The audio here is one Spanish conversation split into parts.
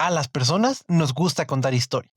A las personas nos gusta contar historias.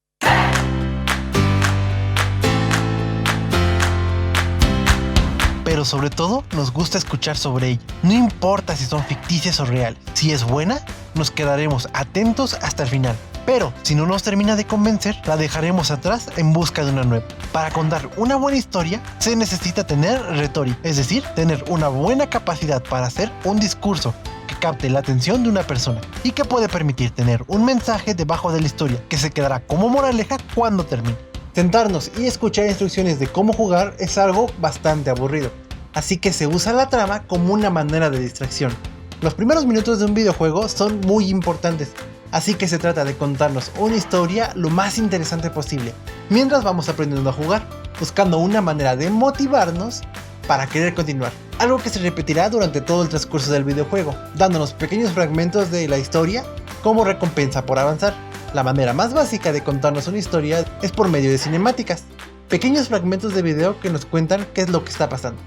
Pero sobre todo nos gusta escuchar sobre ella. No importa si son ficticias o reales. Si es buena, nos quedaremos atentos hasta el final. Pero si no nos termina de convencer, la dejaremos atrás en busca de una nueva. Para contar una buena historia, se necesita tener retórica, es decir, tener una buena capacidad para hacer un discurso que capte la atención de una persona y que puede permitir tener un mensaje debajo de la historia que se quedará como moraleja cuando termine. Sentarnos y escuchar instrucciones de cómo jugar es algo bastante aburrido, así que se usa la trama como una manera de distracción. Los primeros minutos de un videojuego son muy importantes, así que se trata de contarnos una historia lo más interesante posible, mientras vamos aprendiendo a jugar, buscando una manera de motivarnos para querer continuar. Algo que se repetirá durante todo el transcurso del videojuego, dándonos pequeños fragmentos de la historia como recompensa por avanzar. La manera más básica de contarnos una historia es por medio de cinemáticas, pequeños fragmentos de video que nos cuentan qué es lo que está pasando,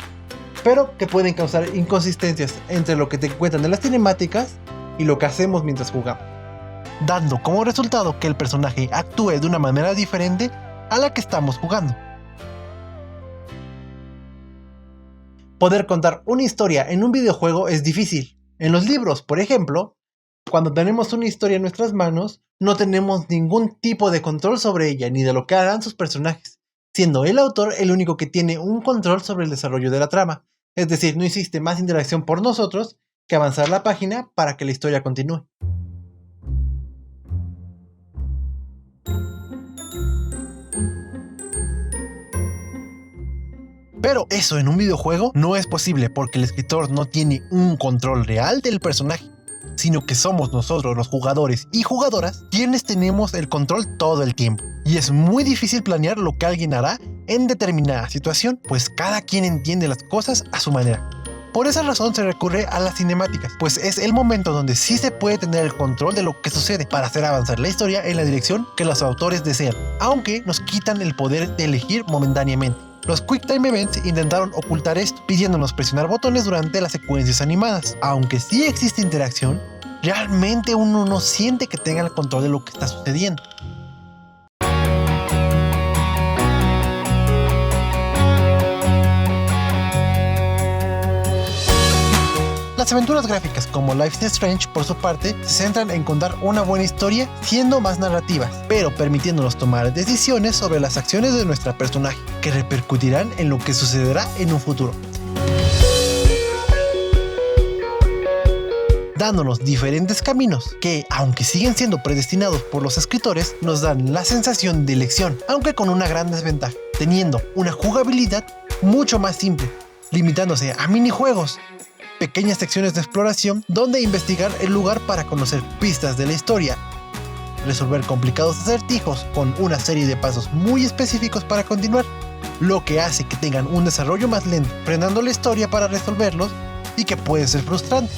pero que pueden causar inconsistencias entre lo que te cuentan en las cinemáticas y lo que hacemos mientras jugamos, dando como resultado que el personaje actúe de una manera diferente a la que estamos jugando. Poder contar una historia en un videojuego es difícil. En los libros, por ejemplo, cuando tenemos una historia en nuestras manos, no tenemos ningún tipo de control sobre ella ni de lo que hagan sus personajes, siendo el autor el único que tiene un control sobre el desarrollo de la trama. Es decir, no existe más interacción por nosotros que avanzar la página para que la historia continúe. Pero eso en un videojuego no es posible porque el escritor no tiene un control real del personaje, sino que somos nosotros los jugadores y jugadoras quienes tenemos el control todo el tiempo. Y es muy difícil planear lo que alguien hará en determinada situación, pues cada quien entiende las cosas a su manera. Por esa razón se recurre a las cinemáticas, pues es el momento donde sí se puede tener el control de lo que sucede para hacer avanzar la historia en la dirección que los autores desean, aunque nos quitan el poder de elegir momentáneamente. Los Quick Time Events intentaron ocultar esto, pidiéndonos presionar botones durante las secuencias animadas. Aunque sí existe interacción, realmente uno no siente que tenga el control de lo que está sucediendo. Las aventuras gráficas como Life is Strange, por su parte, se centran en contar una buena historia siendo más narrativas, pero permitiéndonos tomar decisiones sobre las acciones de nuestro personaje, que repercutirán en lo que sucederá en un futuro, dándonos diferentes caminos que, aunque siguen siendo predestinados por los escritores, nos dan la sensación de elección, aunque con una gran desventaja, teniendo una jugabilidad mucho más simple, limitándose a minijuegos, pequeñas secciones de exploración donde investigar el lugar para conocer pistas de la historia, resolver complicados acertijos con una serie de pasos muy específicos para continuar, lo que hace que tengan un desarrollo más lento, frenando la historia para resolverlos y que puede ser frustrante.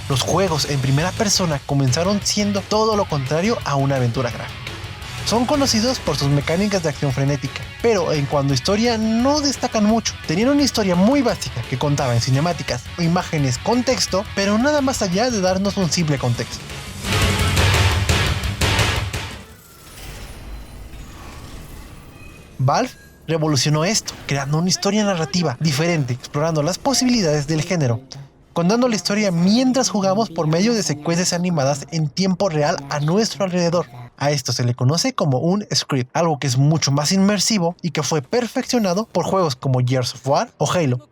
Los juegos en primera persona comenzaron siendo todo lo contrario a una aventura gráfica. Son conocidos por sus mecánicas de acción frenética, pero en cuanto a historia no destacan mucho. Tenían una historia muy básica que contaba en cinemáticas o imágenes con texto, pero nada más allá de darnos un simple contexto. Valve revolucionó esto, creando una historia narrativa diferente, explorando las posibilidades del género, contando la historia mientras jugamos por medio de secuencias animadas en tiempo real a nuestro alrededor. A esto se le conoce como un script, algo que es mucho más inmersivo y que fue perfeccionado por juegos como Gears of War o Halo.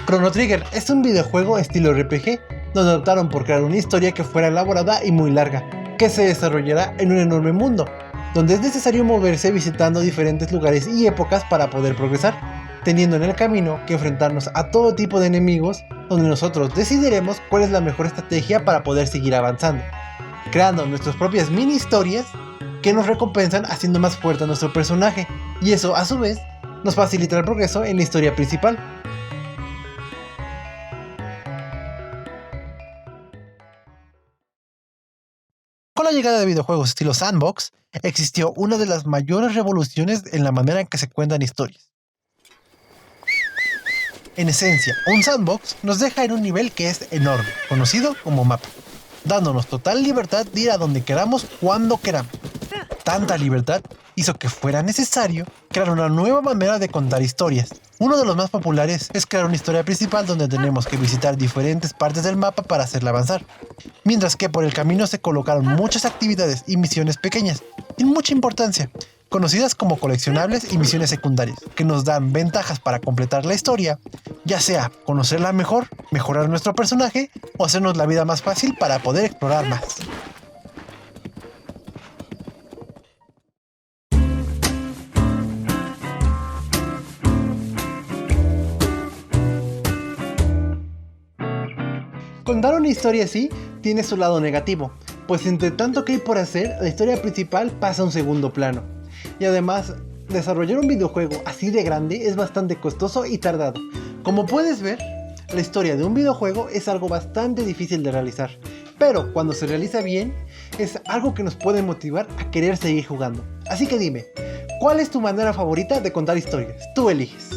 Chrono Trigger es un videojuego estilo RPG, donde optaron por crear una historia que fuera elaborada y muy larga, que se desarrollará en un enorme mundo, donde es necesario moverse visitando diferentes lugares y épocas para poder progresar, teniendo en el camino que enfrentarnos a todo tipo de enemigos, donde nosotros decidiremos cuál es la mejor estrategia para poder seguir avanzando. creando nuestras propias mini historias que nos recompensan haciendo más fuerte a nuestro personaje, y eso a su vez nos facilita el progreso en la historia principal. Con la llegada de videojuegos estilo sandbox, existió una de las mayores revoluciones en la manera en que se cuentan historias. En esencia, un sandbox nos deja en un nivel que es enorme, conocido como mapa, dándonos total libertad de ir a donde queramos, cuando queramos. Tanta libertad hizo que fuera necesario crear una nueva manera de contar historias. Uno de los más populares es crear una historia principal donde tenemos que visitar diferentes partes del mapa para hacerla avanzar, mientras que por el camino se colocaron muchas actividades y misiones pequeñas, sin mucha importancia, conocidas como coleccionables y misiones secundarias, que nos dan ventajas para completar la historia, ya sea conocerla mejor, mejorar nuestro personaje o hacernos la vida más fácil para poder explorar más. Contar una historia así tiene su lado negativo, pues entre tanto que hay por hacer, la historia principal pasa a un segundo plano. Y además, desarrollar un videojuego así de grande es bastante costoso y tardado. Como puedes ver, la historia de un videojuego es algo bastante difícil de realizar, pero cuando se realiza bien, es algo que nos puede motivar a querer seguir jugando. Así que dime, ¿cuál es tu manera favorita de contar historias? Tú eliges.